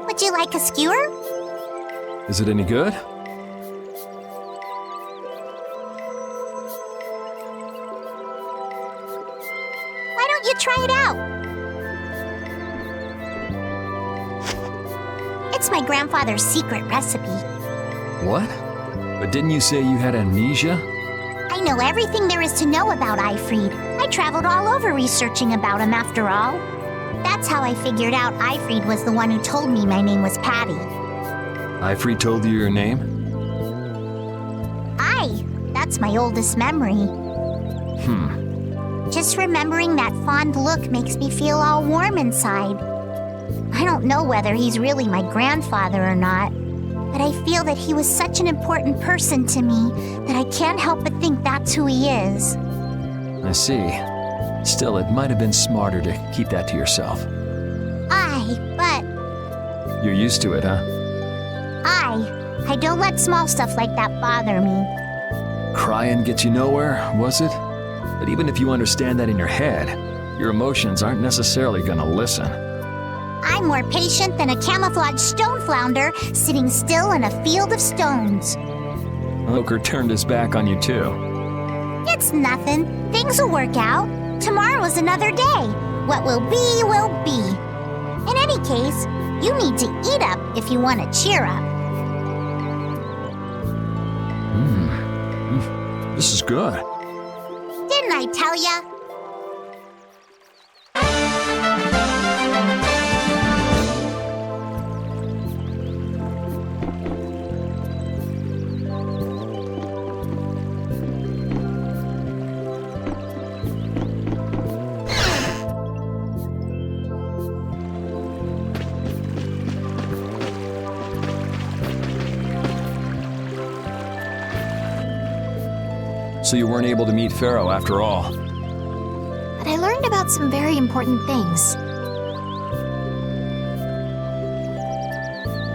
Would you like a skewer? Is it any good? Why don't you try it out? It's my grandfather's secret recipe. What? But didn't you say you had amnesia? I know everything there is to know about Eifried. I traveled all over researching about him after all. That's how I figured out Eifried was the one who told me my name was Patty. Eifried told you your name? That's my oldest memory. Just remembering that fond look makes me feel all warm inside. I don't know whether he's really my grandfather or not, but I feel that he was such an important person to me that I can't help but think that's who he is. I see. Still, it might have been smarter to keep that to yourself. But You're used to it, huh? I don't let small stuff like that bother me. Crying gets you nowhere, was it? But even if you understand that in your head, your emotions aren't necessarily gonna listen. I'm more patient than a camouflaged stone flounder sitting still in a field of stones. Loker turned his back on you too. It's nothing. Things will work out. Tomorrow's another day. What will be, will be. In any case, you need to eat up if you want to cheer up. This is good. Didn't I tell ya? So you weren't able to meet Pharaoh after all. But I learned about some very important things.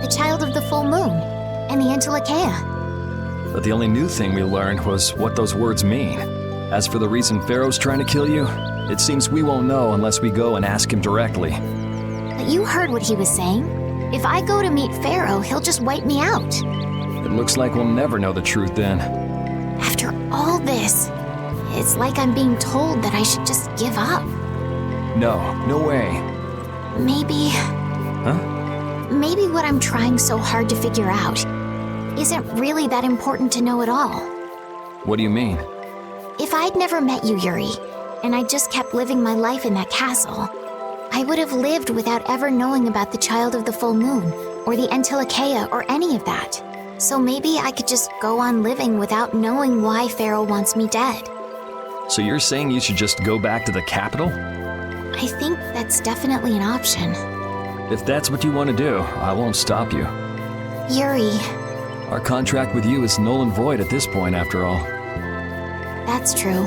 The child of the full moon, and the Entelekea. But the only new thing we learned was what those words mean. As for the reason Pharaoh's trying to kill you, it seems we won't know unless we go and ask him directly. But you heard what he was saying. If I go to meet Pharaoh, he'll just wipe me out. It looks like we'll never know the truth then. After all this, it's like I'm being told that I should just give up. No way. Maybe... Huh? Maybe what I'm trying so hard to figure out isn't really that important to know at all. What do you mean? If I'd never met you, Yuri, and I just kept living my life in that castle, I would have lived without ever knowing about the Child of the Full Moon, or the Entelekea, or any of that. So maybe I could just go on living without knowing why Pharaoh wants me dead. So you're saying you should just go back to the capital? I think that's definitely an option. If that's what you want to do, I won't stop you. Yuri, Our contract with you is null and void at this point, after all. that's true.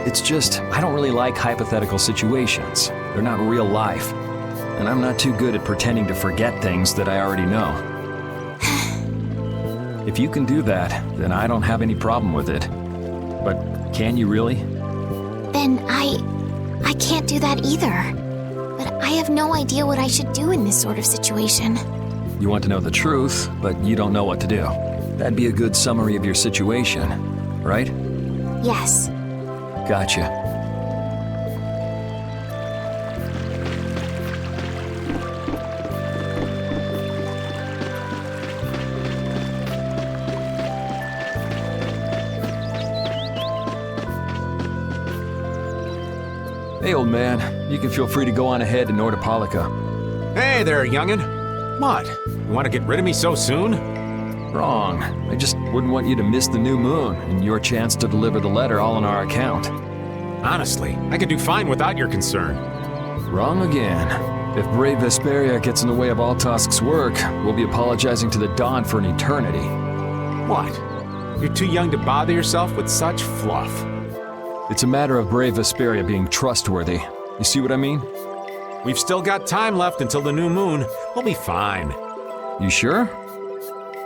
It's just, I don't really like hypothetical situations. They're not real life. And I'm not too good at pretending to forget things that I already know. If you can do that, then I don't have any problem with it. But can you really? Then I can't do that either. But I have no idea what I should do in this sort of situation. You want to know the truth, but you don't know what to do. That'd be a good summary of your situation, right? Yes. Gotcha. Hey, old man. You can feel free to go on ahead to Nordopolica. Hey there, youngin'. What? You want to get rid of me so soon? Wrong. I just wouldn't want you to miss the new moon and your chance to deliver the letter all on our account. Honestly, I could do fine without your concern. Wrong again. If brave Vesperia gets in the way of Altosk's work, we'll be apologizing to the Dawn for an eternity. What? You're too young to bother yourself with such fluff. It's a matter of brave Vesperia being trustworthy. You see what I mean? We've still got time left until the new moon. We'll be fine. You sure?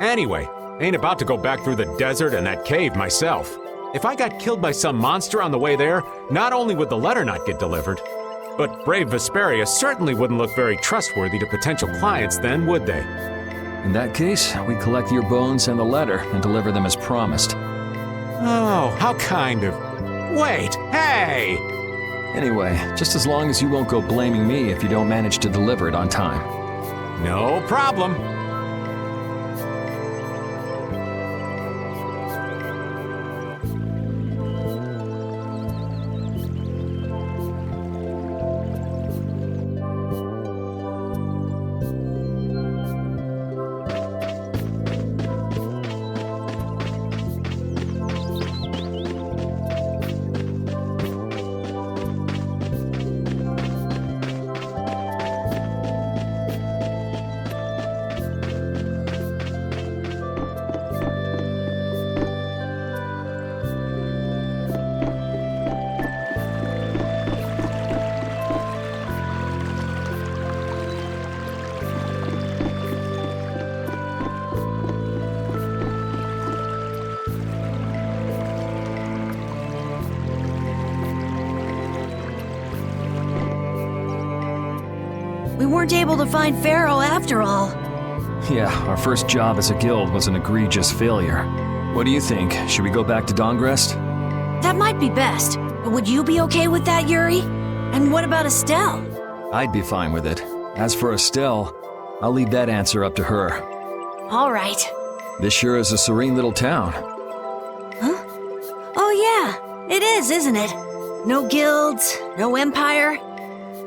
Anyway, ain't about to go back through the desert and that cave myself. If I got killed by some monster on the way there, not only would the letter not get delivered, but brave Vesperia certainly wouldn't look very trustworthy to potential clients then, would they? In that case, we collect your bones and the letter and deliver them as promised. Oh, how kind of... Wait, hey! Anyway, just as long as you won't go blaming me if you don't manage to deliver it on time. No problem. We weren't able to find Pharaoh after all. Yeah, our first job as a guild was an egregious failure. What do you think? Should we go back to Dongrest? That might be best. But would you be okay with that, Yuri? And what about Estelle? I'd be fine with it. As for Estelle, I'll leave that answer up to her. All right. This sure is a serene little town. Huh? Oh yeah, it is, isn't it? No guilds, no empire.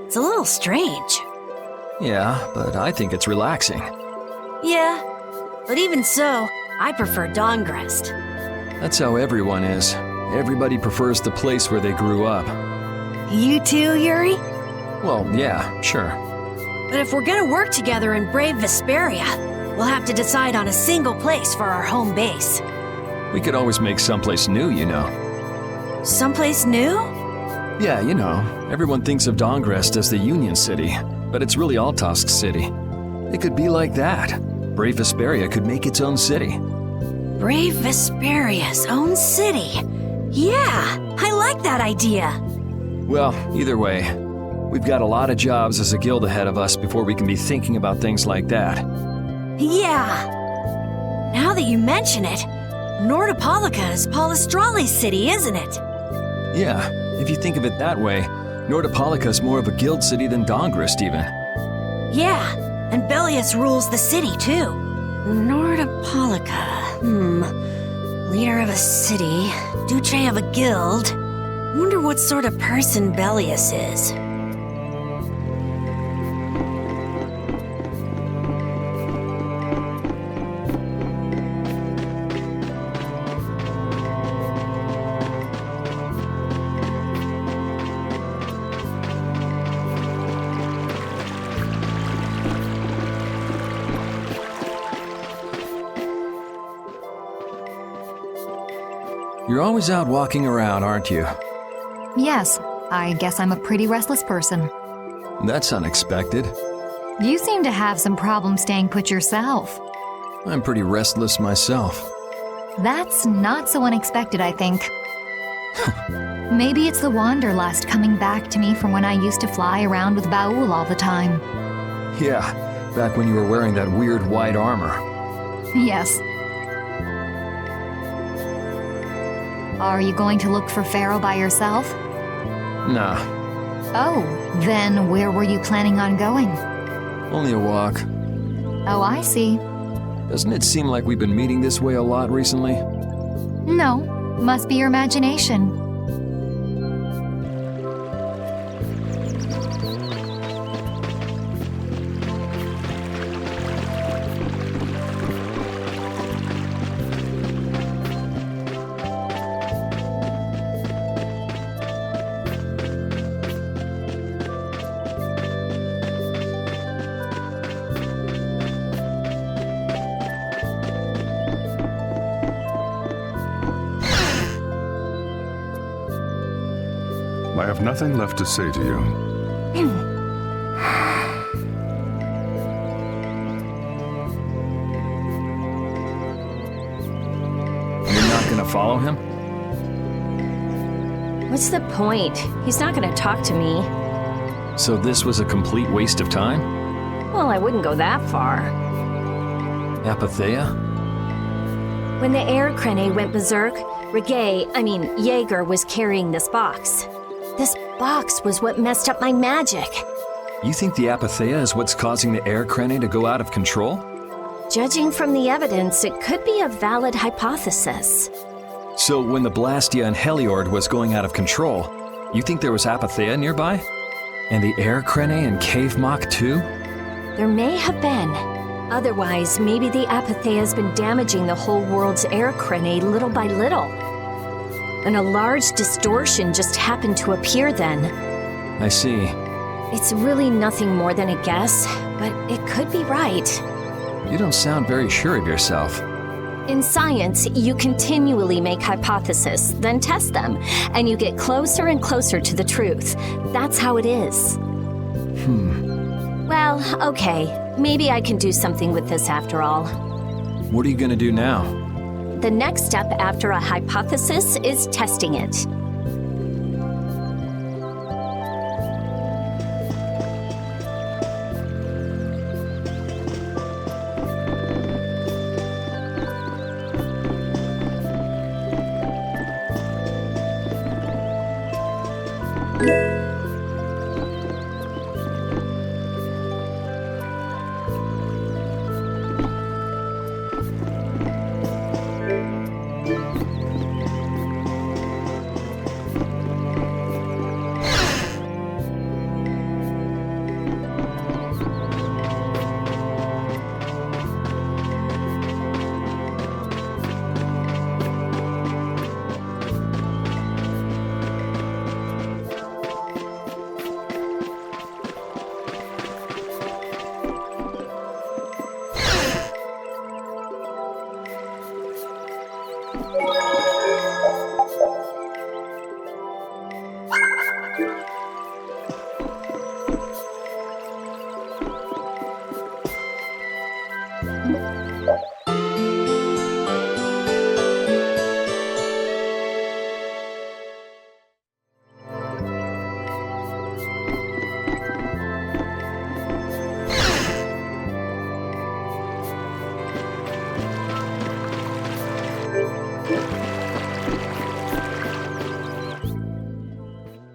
It's a little strange. Yeah, but I think it's relaxing. Yeah, but even so, I prefer Dongrest. That's how everyone is. Everybody prefers the place where they grew up. You too, Yuri? Well, yeah, sure. But if we're gonna work together in brave Vesperia, we'll have to decide on a single place for our home base. We could always make someplace new, you know. Someplace new? Yeah, you know, everyone thinks of Dongrest as the Union City, but it's really Altosk City. It could be like that. Brave Vesperia could make its own city. Brave Vesperia's own city. Yeah, I like that idea. Well, either way, we've got a lot of jobs as a guild ahead of us before we can be thinking about things like that. Yeah. Now that you mention it, Nordopolica is Polistrali's city, isn't it? Yeah, if you think of it that way, Nordopolica is more of a guild city than Dongrest even. Yeah, and Bellius rules the city too. Nordopolica, leader of a city, Duce of a guild. Wonder what sort of person Bellius is. You're always out walking around, aren't you? Yes, I guess I'm a pretty restless person. That's unexpected. You seem to have some problems staying put yourself. I'm pretty restless myself. That's not so unexpected, I think. Maybe it's the wanderlust coming back to me from when I used to fly around with Baul all the time. Yeah, back when you were wearing that weird white armor. Yes. Are you going to look for Pharaoh by yourself? Nah, Oh, then where were you planning on going? only a walk. Oh, I see. Doesn't it seem like we've been meeting this way a lot recently? No, must be your imagination. I have nothing left to say to you. You're not gonna follow him? What's the point? He's not gonna talk to me. So this was a complete waste of time? Well, I wouldn't go that far. Apatheia? When the air crane went berserk, Jaeger was carrying this box. This box was what messed up my magic. You think the Apatheia is what's causing the air crane to go out of control? Judging from the evidence, it could be a valid hypothesis. So when the Blastia and Heliord was going out of control, you think there was Apatheia nearby? And the air crane and Cave Mock too? There may have been. Otherwise, maybe the Apatheia has been damaging the whole world's air crane little by little. And a large distortion just happened to appear then. I see. It's really nothing more than a guess, but it could be right. You don't sound very sure of yourself. In science, you continually make hypotheses, then test them, and you get closer and closer to the truth. That's how it is. Well, okay. Maybe I can do something with this after all. What are you gonna do now? The next step after a hypothesis is testing it.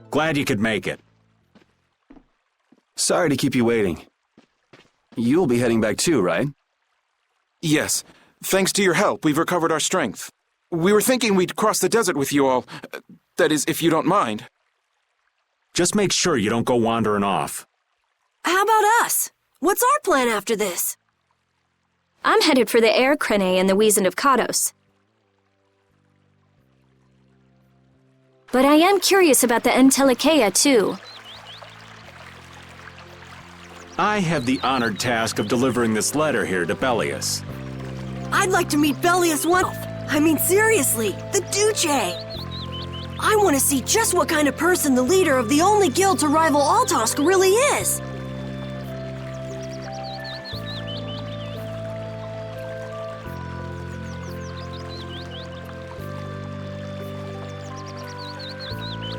Glad you could make it. Sorry to keep you waiting. You'll be heading back too, right? Yes. Thanks to your help, we've recovered our strength. We were thinking we'd cross the desert with you all. That is, if you don't mind. Just make sure you don't go wandering off. How about us? What's our plan after this? I'm headed for the air crane and the Wiesen of Kados. But I am curious about the Entelikeia, too. I have the honored task of delivering this letter here to Bellius. I'd like to meet Bellius one. I mean, seriously, the Duce. I want to see just what kind of person the leader of the only guild to rival Altosk really is.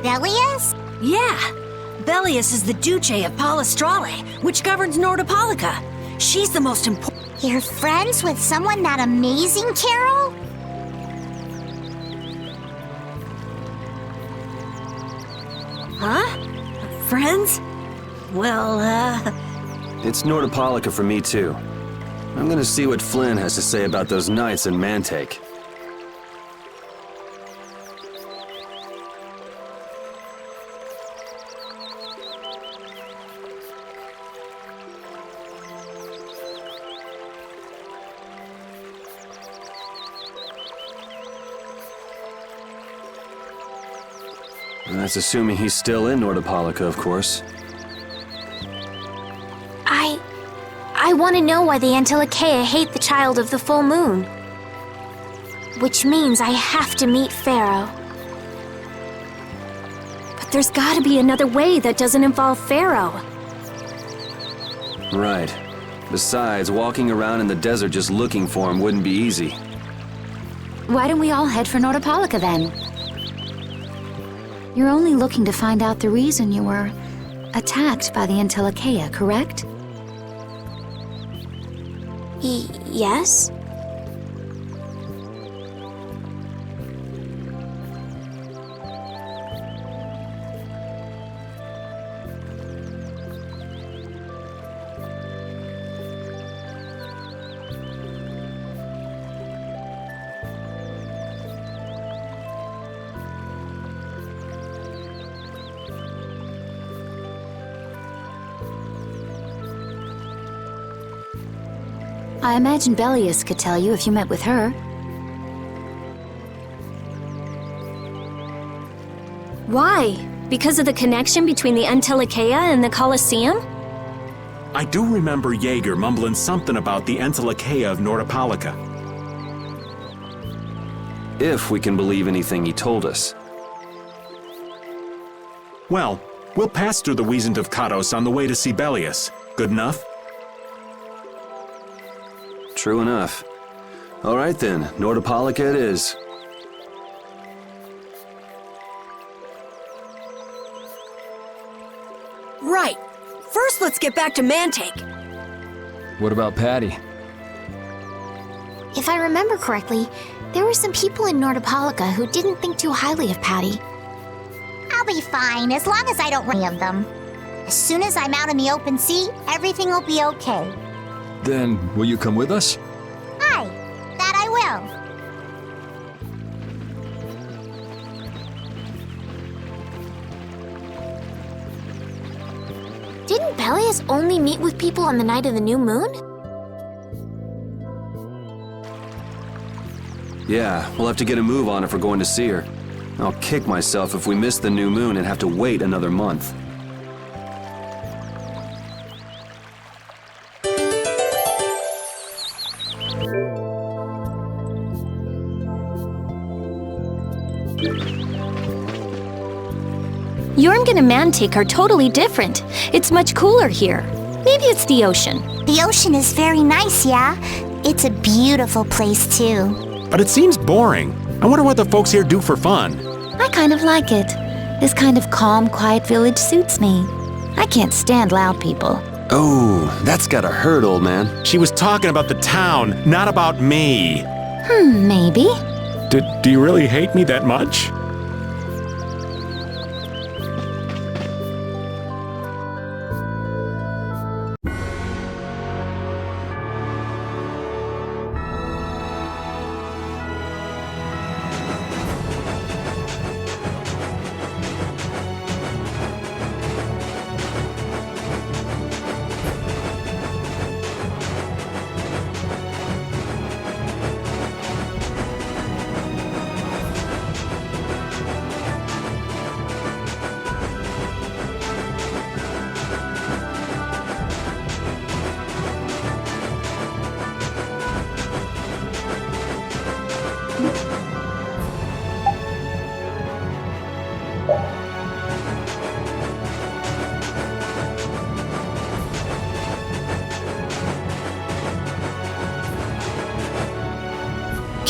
Belias? Yeah. Belias is the Duce of Palestrale, which governs Nordopolica. She's the most important. You're friends with someone that amazing, Carol? Huh? Friends? Well, It's Nordopolica for me, too. I'm gonna see what Flynn has to say about those knights in Mantake. And that's assuming he's still in Nordopolica, of course. I want to know why the Antilochea hate the child of the full moon. Which means I have to meet Pharaoh. But there's gotta be another way that doesn't involve Pharaoh. Right. Besides, walking around in the desert just looking for him wouldn't be easy. Why don't we all head for Nordopolica then? You're only looking to find out the reason you were attacked by the Antilochea, correct? Yes? I imagine Belias could tell you if you met with her. Why? Because of the connection between the Antilochea and the Colosseum? I do remember Jaeger mumbling something about the Antilochea of Nordopolica. If we can believe anything he told us. Well, we'll pass through the Wiesent of Kados on the way to see Belias. Good enough? True enough. All right then, Nordopolica it is. right. First, let's get back to Mantake. What about Patty? If I remember correctly, there were some people in Nordopolica who didn't think too highly of Patty. I'll be fine, as long as I don't run any of them. As soon as I'm out in the open sea, everything will be okay. Then, will you come with us? Aye, that I will. Didn't Belias only meet with people on the night of the new moon? Yeah, we'll have to get a move on if we're going to see her. I'll kick myself if we miss the new moon and have to wait another month. Jormungand and Mantake are totally different. It's much cooler here. Maybe it's the ocean. The ocean is very nice, yeah? It's a beautiful place, too. But it seems boring. I wonder what the folks here do for fun. I kind of like it. This kind of calm, quiet village suits me. I can't stand loud people. Oh, that's gotta hurt, old man. She was talking about the town, not about me. Maybe. Do you really hate me that much?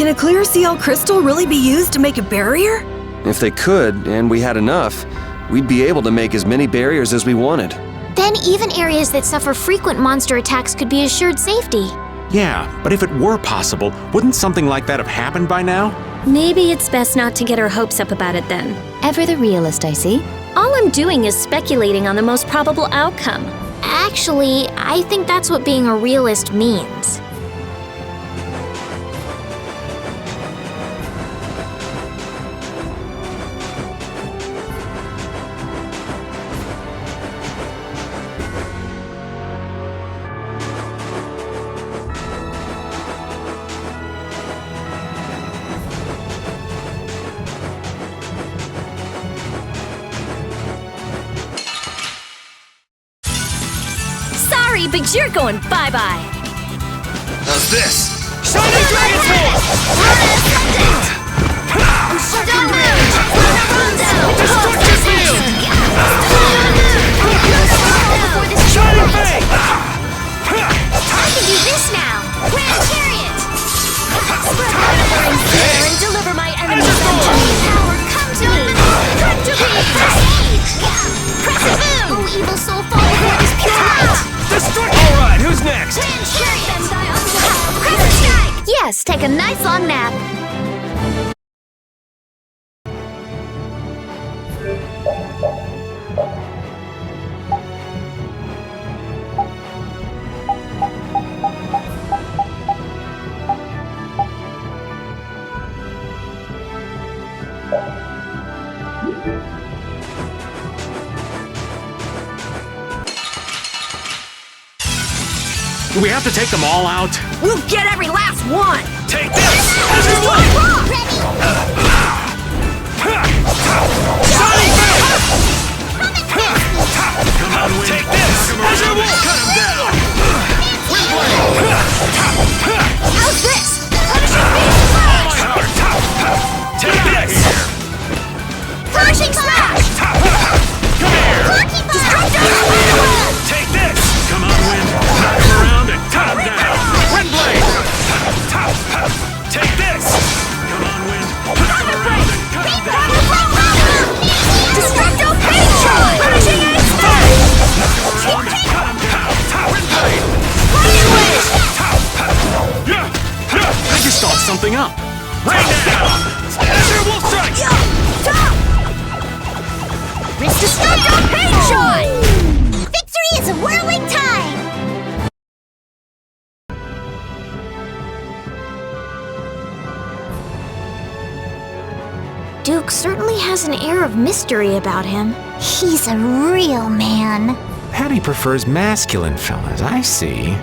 Can a clear CL crystal really be used to make a barrier? If they could, and we had enough, we'd be able to make as many barriers as we wanted. Then even areas that suffer frequent monster attacks could be assured safety. Yeah, but if it were possible, wouldn't something like that have happened by now? Maybe it's best not to get our hopes up about it then. Ever the realist, I see. All I'm doing is speculating on the most probable outcome. Actually, I think that's what being a realist means. Sorry, but you're going bye-bye. How's this? Shining Dragon's Horn! Don't move! Destructive Field! Shining Fang! I can do this now! Grand Chariot! Spread my fire and fear and deliver my enemies unto me. Power, come to me! Come to me! Press it boom! Oh, evil soul, fall before this pure light! All right, who's next? Grand Chariot! Send thy uncle! Crescent Strike! Yes, take a nice long nap. Do we have to take them all out? We'll get every last one! Take this! As you want! Shining Fang! Come on, Wind. Take this! As you want! Cut him down! How's this? Take this! Flashing Smash! Come here! Take this! Come on, Wind. Knock him around and cut him down! Windblade! Take this! Come on, Wind. Knock him around and cut him down! Destructo Patron! Flashing Ace Smash! Around and cut him down! Windblade! I just thought something up. Rain down! Azure Wolf Strike! Destructo Patron! Victory is a whirling time! Duke certainly has an air of mystery about him. He's a real man. Patty prefers masculine fellas, I see.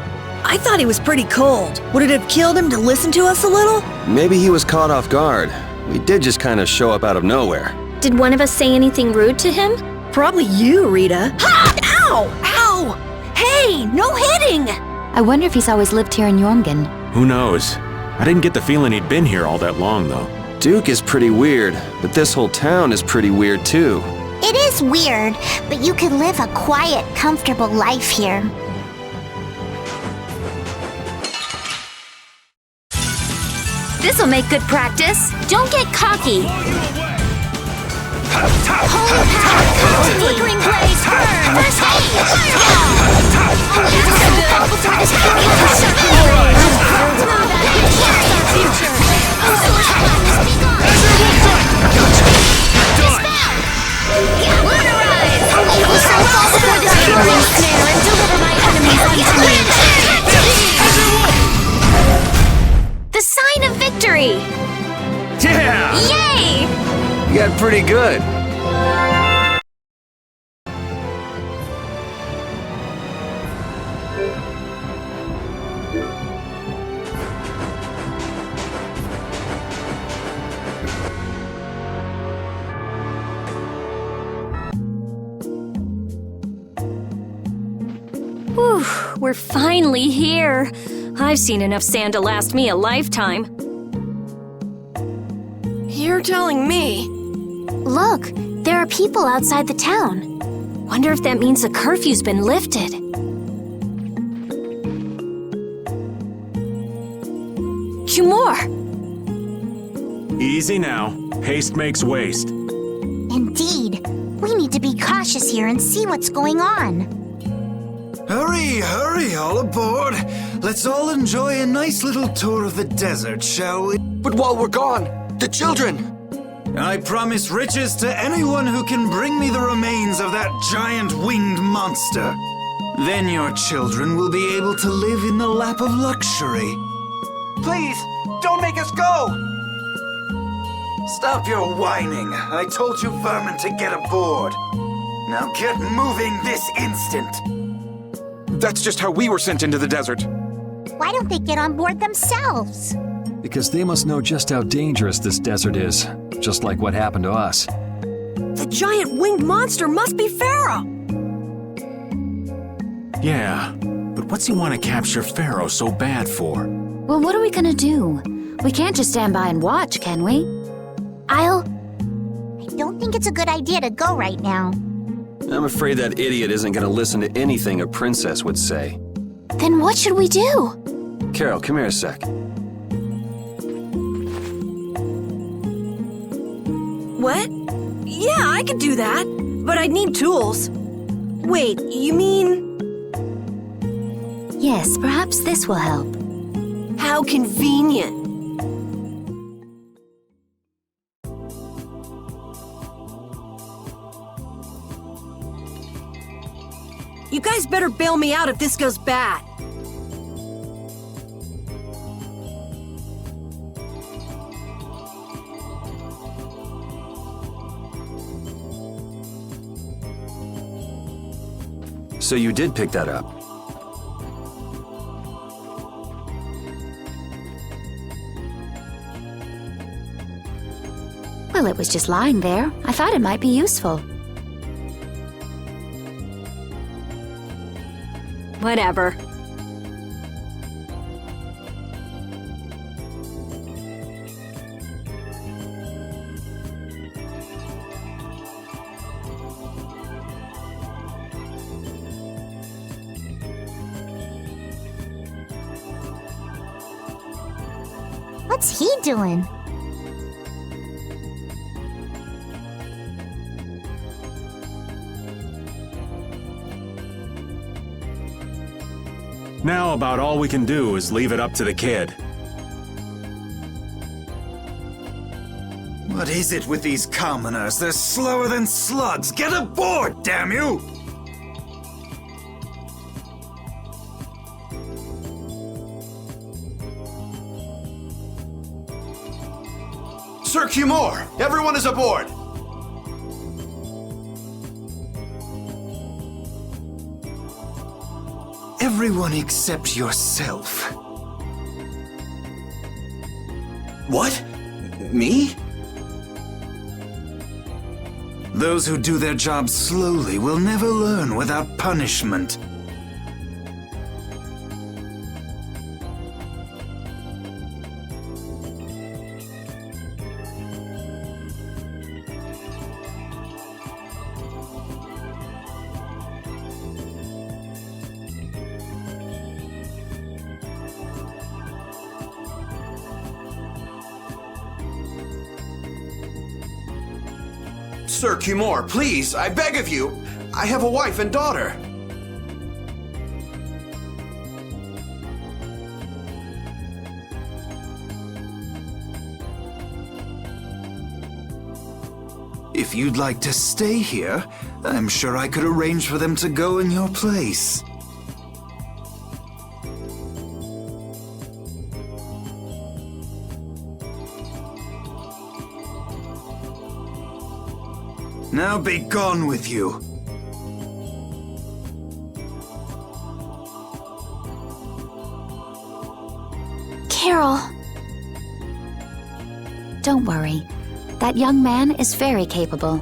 I thought he was pretty cold. Would it have killed him to listen to us a little? Maybe he was caught off guard. We did just kind of show up out of nowhere. Did one of us say anything rude to him? Probably you, Rita. Ha! Ow! Ow! Hey, no hitting! I wonder if he's always lived here in Jormungand. Who knows? I didn't get the feeling he'd been here all that long, though. Duke is pretty weird, but this whole town is pretty weird too. It is weird, but you can live a quiet, comfortable life here. This'll make good practice. Don't get cocky. Holy power, come to me! Flickering blaze, burn! First aid, fireball! Oh, you're so good! Before this period of shocking rage! Know that it carries our future! Oh, so blackness be gone! Dispel! Lunarize! Oh, evil soul, fall before this fury snare and deliver my enemies unto me! The sign of victory! Yeah! Yay! You got pretty good. Whew, we're finally here. I've seen enough sand to last me a lifetime. You're telling me. Look, there are people outside the town. Wonder if that means the curfew's been lifted. Cumore! Easy now. Haste makes waste. Indeed. We need to be cautious here and see what's going on. Hurry, hurry, all aboard. Let's all enjoy a nice little tour of the desert, shall we? But while we're gone, the children! I promise riches to anyone who can bring me the remains of that giant winged monster. Then your children will be able to live in the lap of luxury. Please, don't make us go! Stop your whining. I told you vermin to get aboard. Now get moving this instant. That's just how we were sent into the desert. Why don't they get on board themselves? Because they must know just how dangerous this desert is, just like what happened to us. The giant winged monster must be Pharaoh! Yeah, but what's he want to capture Pharaoh so bad for? Well, what are we gonna do? We can't just stand by and watch, can we? I don't think it's a good idea to go right now. I'm afraid that idiot isn't going to listen to anything a princess would say. Then what should we do? Carol, come here a sec. What? Yeah, I could do that, but I'd need tools. Wait, you mean... Yes, perhaps this will help. How convenient. You guys better bail me out if this goes bad. So you did pick that up. Well, it was just lying there. I thought it might be useful. Whatever. What's he doing? Now about all we can do is leave it up to the kid. What is it with these commoners? They're slower than slugs. Get aboard, damn you! Sir Cumore, everyone is aboard! Everyone except yourself. What? Me? Those who do their jobs slowly will never learn without punishment. Sir Cumore, please, I beg of you. I have a wife and daughter. If you'd like to stay here, I'm sure I could arrange for them to go in your place. Now be gone with you. Carol. Don't worry. That young man is very capable.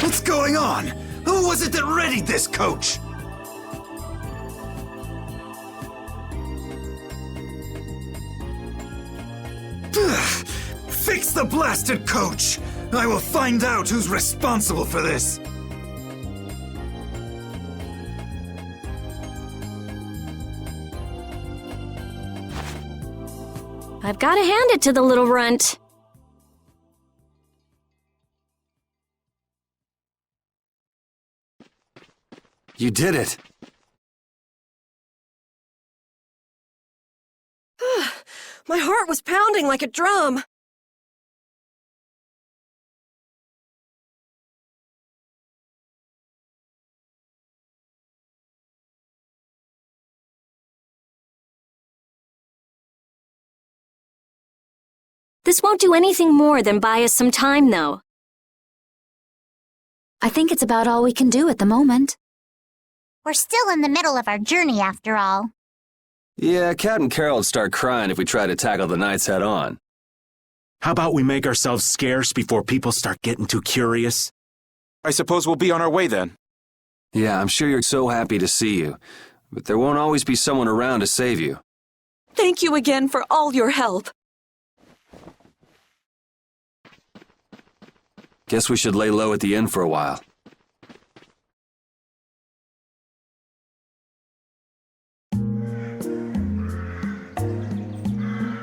What's going on? Who was it that readied this coach? Fix the blasted coach! I will find out who's responsible for this! I've got to hand it to the little runt. You did it! My heart was pounding like a drum. This won't do anything more than buy us some time, though. I think it's about all we can do at the moment. We're still in the middle of our journey, after all. Yeah, Cat and Carol would start crying if we tried to tackle the knights head on. How about we make ourselves scarce before people start getting too curious? I suppose we'll be on our way then. Yeah, I'm sure you're so happy to see you, but there won't always be someone around to save you. Thank you again for all your help. Guess we should lay low at the inn for a while.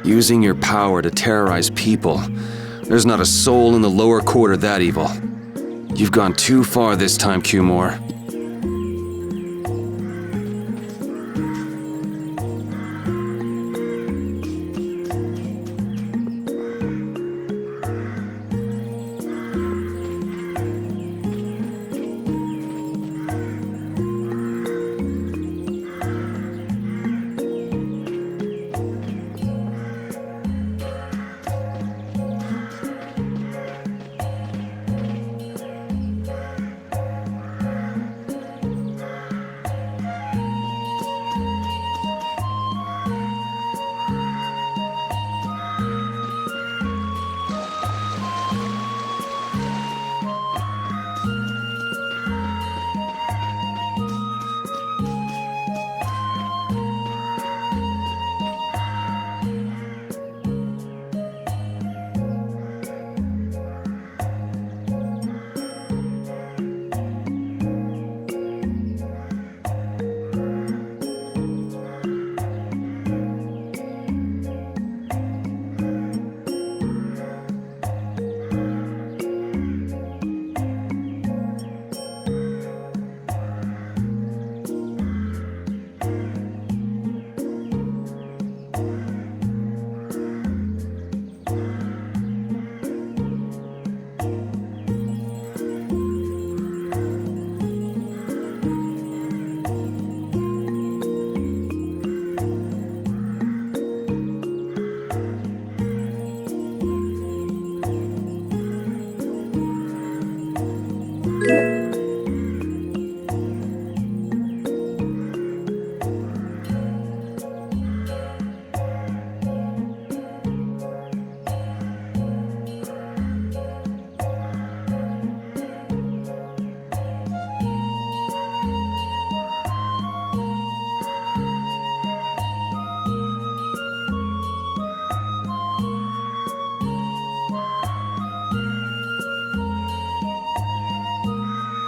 Using your power to terrorize people. There's not a soul in the lower quarter that evil. You've gone too far this time, Cumore.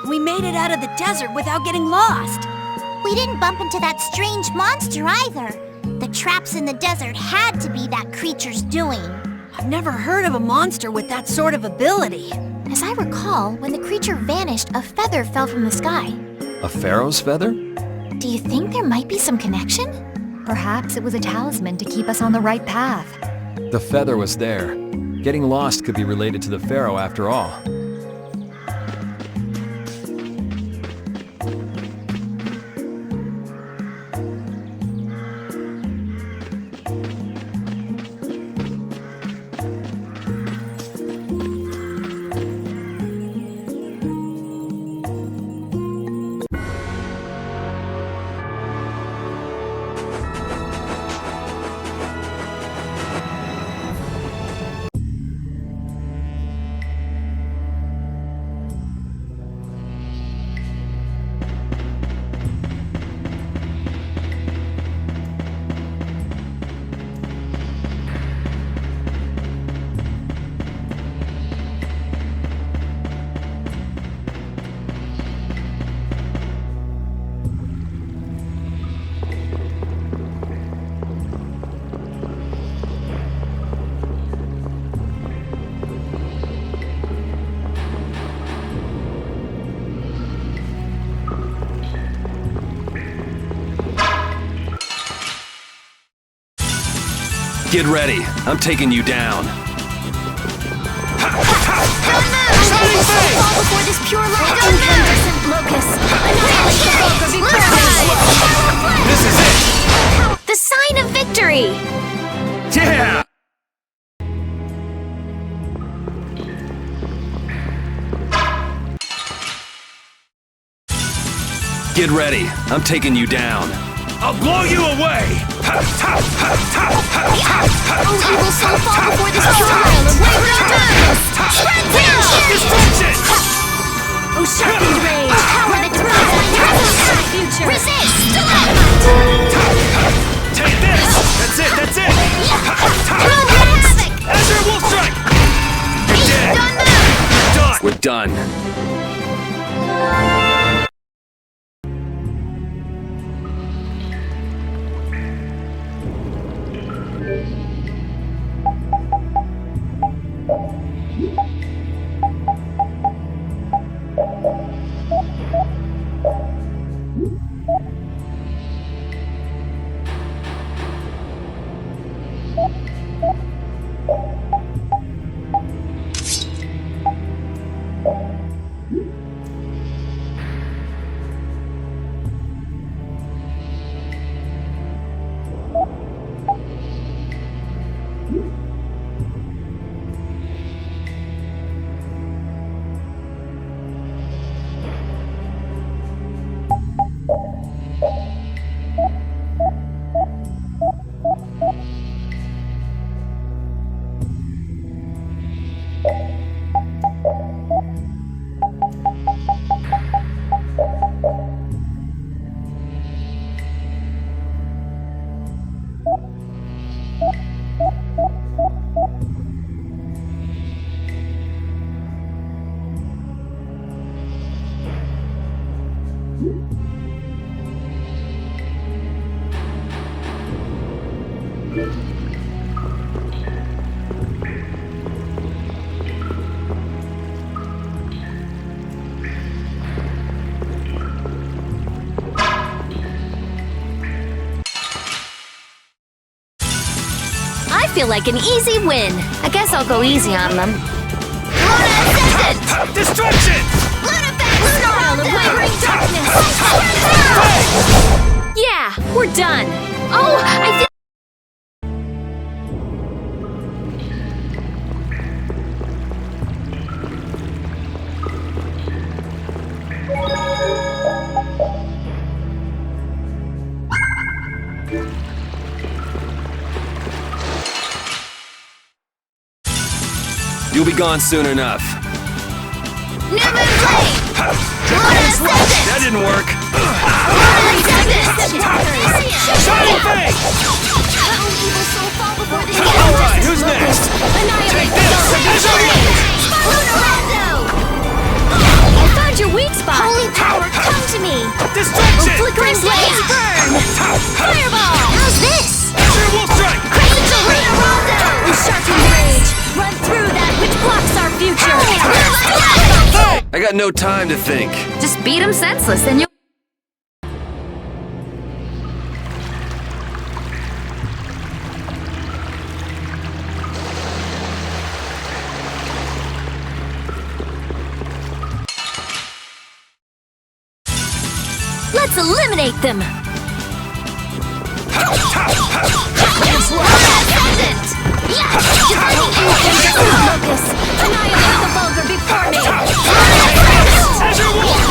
We made it out of the desert without getting lost. We didn't bump into that strange monster either. The traps in the desert had to be that creature's doing. I've never heard of a monster with that sort of ability. As I recall, when the creature vanished, a feather fell from the sky. A pharaoh's feather? Do you think there might be some connection? Perhaps it was a talisman to keep us on the right path. The feather was there. Getting lost could be related to the pharaoh after all. Get ready. I'm taking you down. Fall before this pure light. Incandescent locust. Annihilate the vulgar before me. This is it! The sign of victory. Yeah! Get ready. I'm taking you down. I'll blow you away! Oh, evil soul, fall before this pure light. Wavering darkness. Spread down. Destruction! Oh, sharpened rage. Oh, power that deprives my future. Resist. Take this! That's it, that's it! Azure Wolf Strike! You're dead! Done! We're done. I feel like an easy win. I guess I'll go easy on them. Destruction! Snarl of wavering darkness. Yeah, we're done. Oh, I feel... You'll be gone soon enough. New moon blade. That didn't work. Shining Fang! Alright, who's next? Take this! I found your weak spot. Holy power, come to me. Destruction! Flickering blades burn. Fireball. How's this? Azure Wolf Strike! Angel Ronaldo. Sharpened rage. Run through that which blocks our future. I got no time to think. Just beat him senseless and you'll... Let's eliminate them. Annihilate the vulgar before me. Azure Wolf!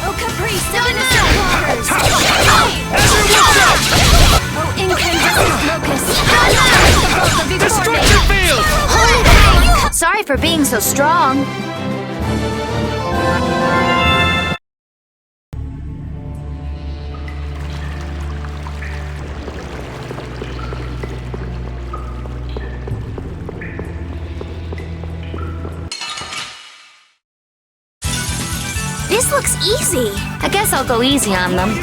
Oh, caprice of innocent waters. Oh, incandescent locust. Annihilate the vulgar before me. Destruction Field! Sorry for being so strong. This looks easy. I guess I'll go easy on them.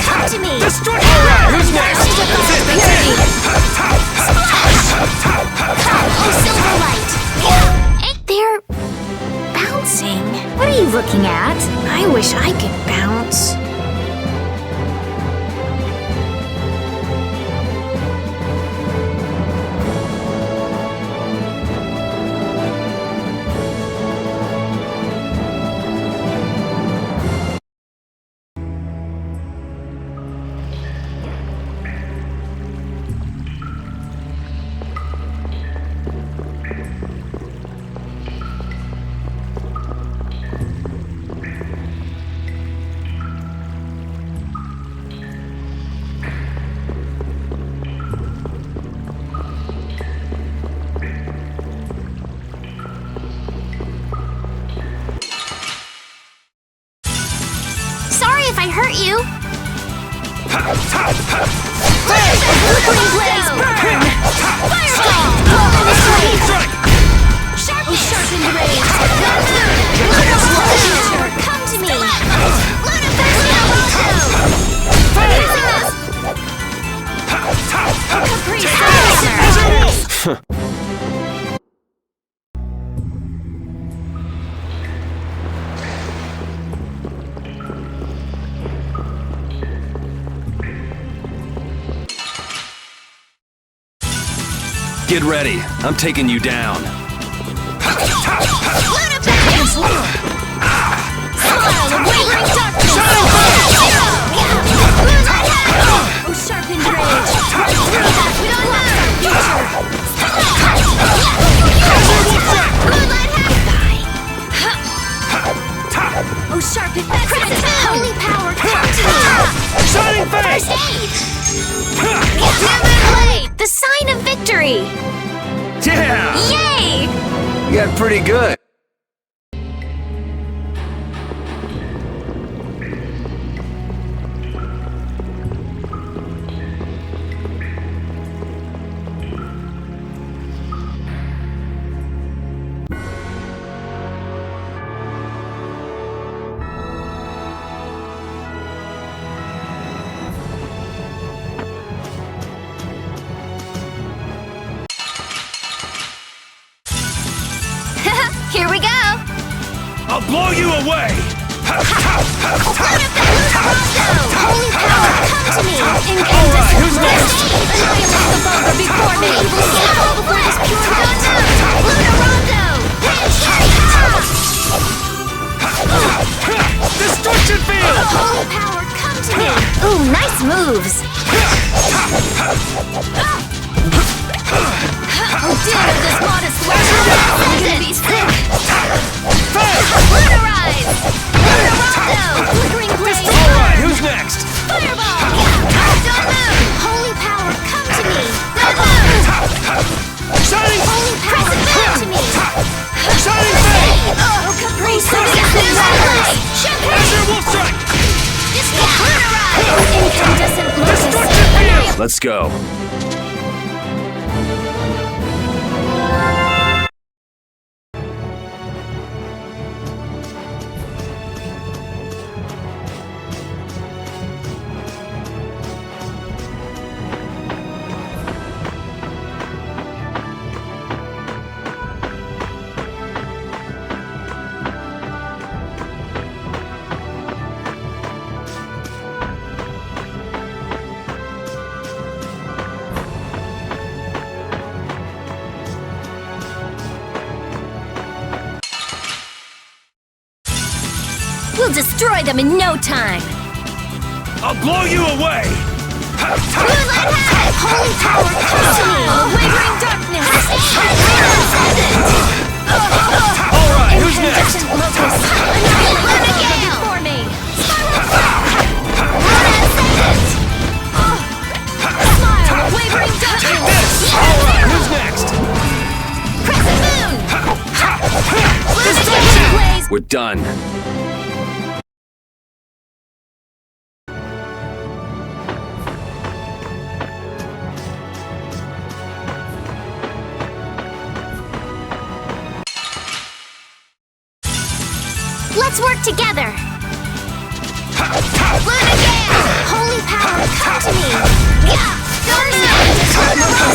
Come to me. Destruction! Who's next? That's it, that's it! Oh, Silverlight. They're bouncing. What are you looking at? I wish I could bounce. Flickering blaze, burn! Fireball! Sharpened rage! Lunar, come to me! Lunar Get ready. I'm taking you down. Oh, sharpen present holy power, come to me! Shining face! Blade, the sign of victory! Yeah! Yay! You got pretty good. Here we go! I'll blow you away! Holy power, come to me! Alright, who's next? Annihilate the vulgar before me! All before this pure thunder! Lunar Rondo! Destruction field! Holy power, come to me! Ooh, nice moves! Oh dear, this modest weapon! I'm gonna be sick! Lunarize! Lunar Rondo! Flickering blaze! Alright, who's next? Fireball! Don't move! Holy power, come to me! Don't move! Shining! Holy power, come to me! Shining face! Oh, Caprice! Champagne! Azure Wolf Strike! Lunarize! Incandescent locust! Destruction field! Let's go. We'll destroy them in no time! I'll blow you away! Moonlight Hat! Holy power, come to me! Wavering darkness! Alright, who's next? Incandescent locust! Annihilate the before me! Luna Ascendant! Smile, wavering darkness! Alright, who's next? Crescent moon! Destruction! Blaze! We're done. Let's work together! Luna Gale! Holy power, come to me! Yeah! Don't move!